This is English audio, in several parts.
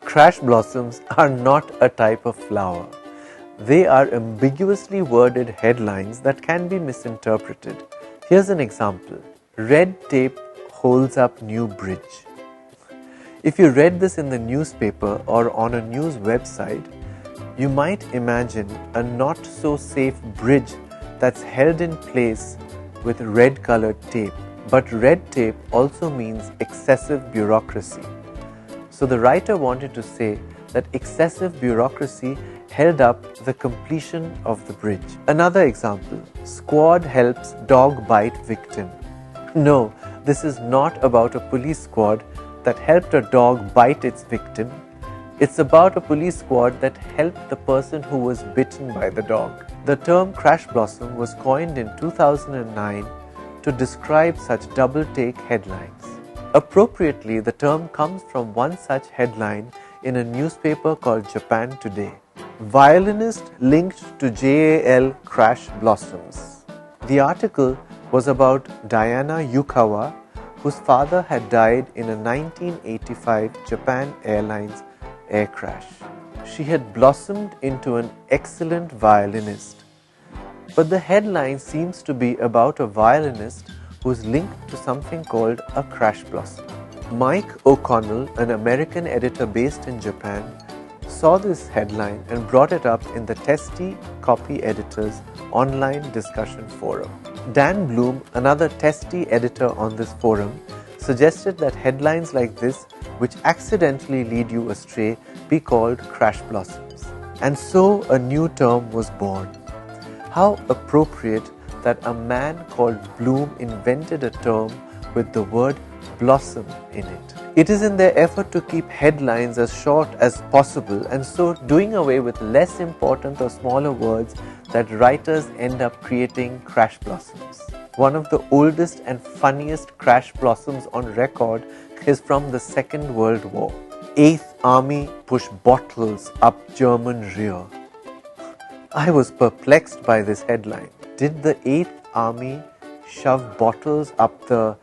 Crash blossoms are not a type of flower. They are ambiguously worded headlines that can be misinterpreted. Here's an example. Red tape holds up new bridge. If you read this in the newspaper or on a news website, you might imagine a not so safe bridge that's held in place with red colored tape. But red tape also means excessive bureaucracy. So the writer wanted to say that excessive bureaucracy held up the completion of the bridge. Another example, squad helps dog bite victim. No, this is not about a police squad that helped a dog bite its victim. It's about a police squad that helped the person who was bitten by the dog. The term crash blossom was coined in 2009 to describe such double-take headlines. Appropriately, the term comes from one such headline in a newspaper called Japan Today. Violinist linked to JAL crash blossoms. The article was about Diana Yukawa, whose father had died in a 1985 Japan Airlines air crash. She had blossomed into an excellent violinist. But the headline seems to be about a violinist who's linked to something called a crash blossom. Mike O'Connell, an American editor based in Japan, saw this headline and brought it up in the Testy Copy Editors online discussion forum. Dan Bloom, another Testy editor on this forum, suggested that headlines like this, which accidentally lead you astray, be called crash blossoms. And so a new term was born. How appropriate that a man called Bloom invented a term with the word blossom in it. It is in their effort to keep headlines as short as possible and so doing away with less important or smaller words that writers end up creating crash blossoms. One of the oldest and funniest crash blossoms on record is from the Second World War. 8th Army push bottles up German rear. I was perplexed by this headline. Did the 8th Army shove bottles up the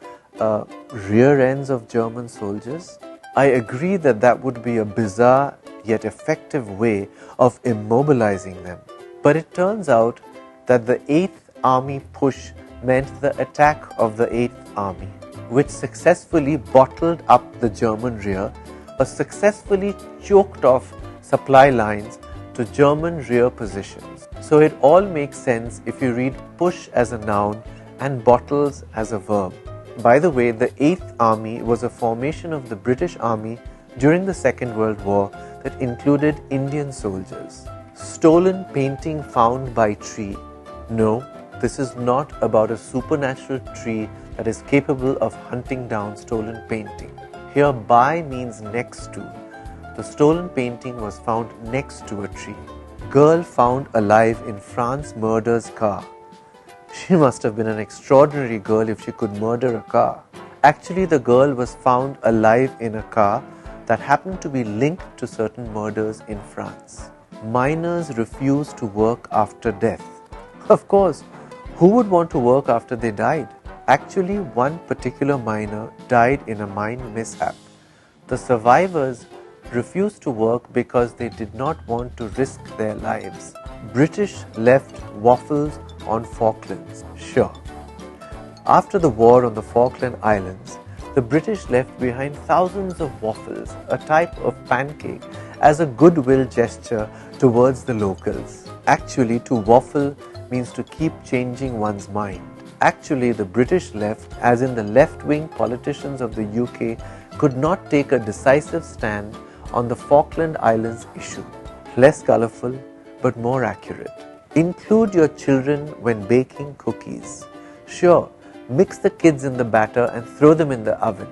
rear ends of German soldiers? I agree that that would be a bizarre yet effective way of immobilizing them. But it turns out that the 8th Army push meant the attack of the 8th Army, which successfully bottled up the German rear or successfully choked off supply lines to German rear positions. So it all makes sense if you read push as a noun and bottles as a verb. By the way, the 8th Army was a formation of the British Army during the Second World War that included Indian soldiers. Stolen painting found by tree. No, this is not about a supernatural tree that is capable of hunting down stolen painting. Here, by means next to. The stolen painting was found next to a tree. Girl found alive in France murders car. She must have been an extraordinary girl if she could murder a car. Actually, the girl was found alive in a car that happened to be linked to certain murders in France. Miners refuse to work after death. Of course, who would want to work after they died? Actually, one particular miner died in a mine mishap. The survivors refused to work because they did not want to risk their lives. British left Waffles on Falklands. Sure. After the war on the Falkland Islands, the British left behind thousands of waffles, a type of pancake, as a goodwill gesture towards the locals. Actually, to waffle means to keep changing one's mind. Actually, the British left, as in the left-wing politicians of the UK, could not take a decisive stand on the Falkland Islands issue. Less colourful, but more accurate. Include your children when baking cookies. Sure, mix the kids in the batter and throw them in the oven.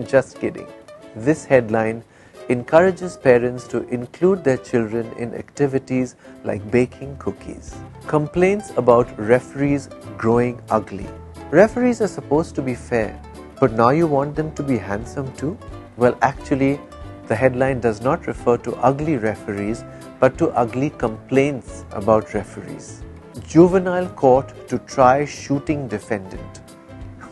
Just kidding. This headline encourages parents to include their children in activities like baking cookies. Complaints about referees growing ugly. Referees are supposed to be fair, but now you want them to be handsome too? Well, actually, the headline does not refer to ugly referees, but to ugly complaints about referees. Juvenile court to try shooting defendant.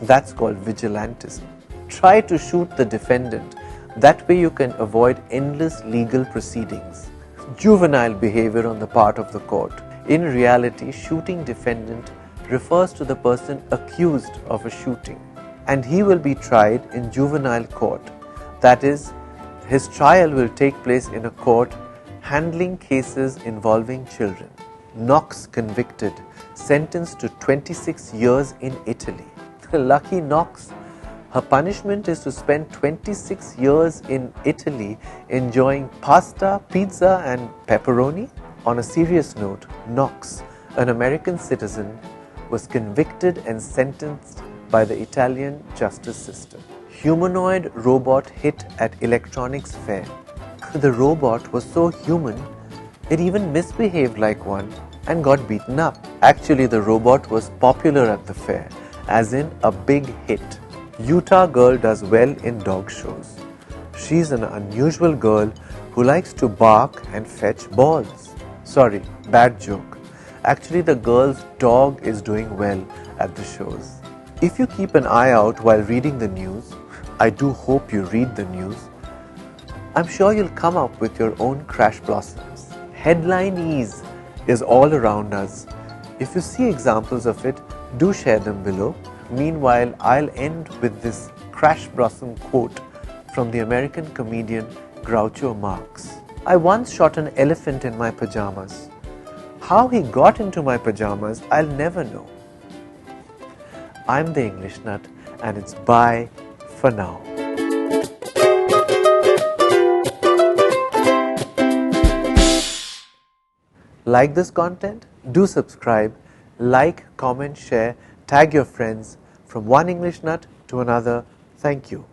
That's called vigilantism. Try to shoot the defendant. That way you can avoid endless legal proceedings. Juvenile behavior on the part of the court. In reality, shooting defendant refers to the person accused of a shooting, and he will be tried in juvenile court. That is, his trial will take place in a court handling cases involving children. Knox convicted, sentenced to 26 years in Italy. Lucky Knox. Her punishment is to spend 26 years in Italy enjoying pasta, pizza, and pepperoni. On a serious note, Knox, an American citizen, was convicted and sentenced by the Italian justice system. Humanoid robot hit at electronics fair. The robot was so human, it even misbehaved like one and got beaten up. Actually, the robot was popular at the fair, as in a big hit. Utah girl does well in dog shows. She's an unusual girl who likes to bark and fetch balls. Sorry, bad joke. Actually, the girl's dog is doing well at the shows. If you keep an eye out while reading the news, I do hope you read the news, I'm sure you'll come up with your own crash blossoms. Headline ease is all around us. If you see examples of it, do share them below. Meanwhile, I'll end with this crash blossom quote from the American comedian Groucho Marx. I once shot an elephant in my pajamas. How he got into my pajamas, I'll never know. I'm the English Nut, and it's bye for now. Like this content? Do subscribe, like, comment, share, tag your friends. From one English nut to another, thank you.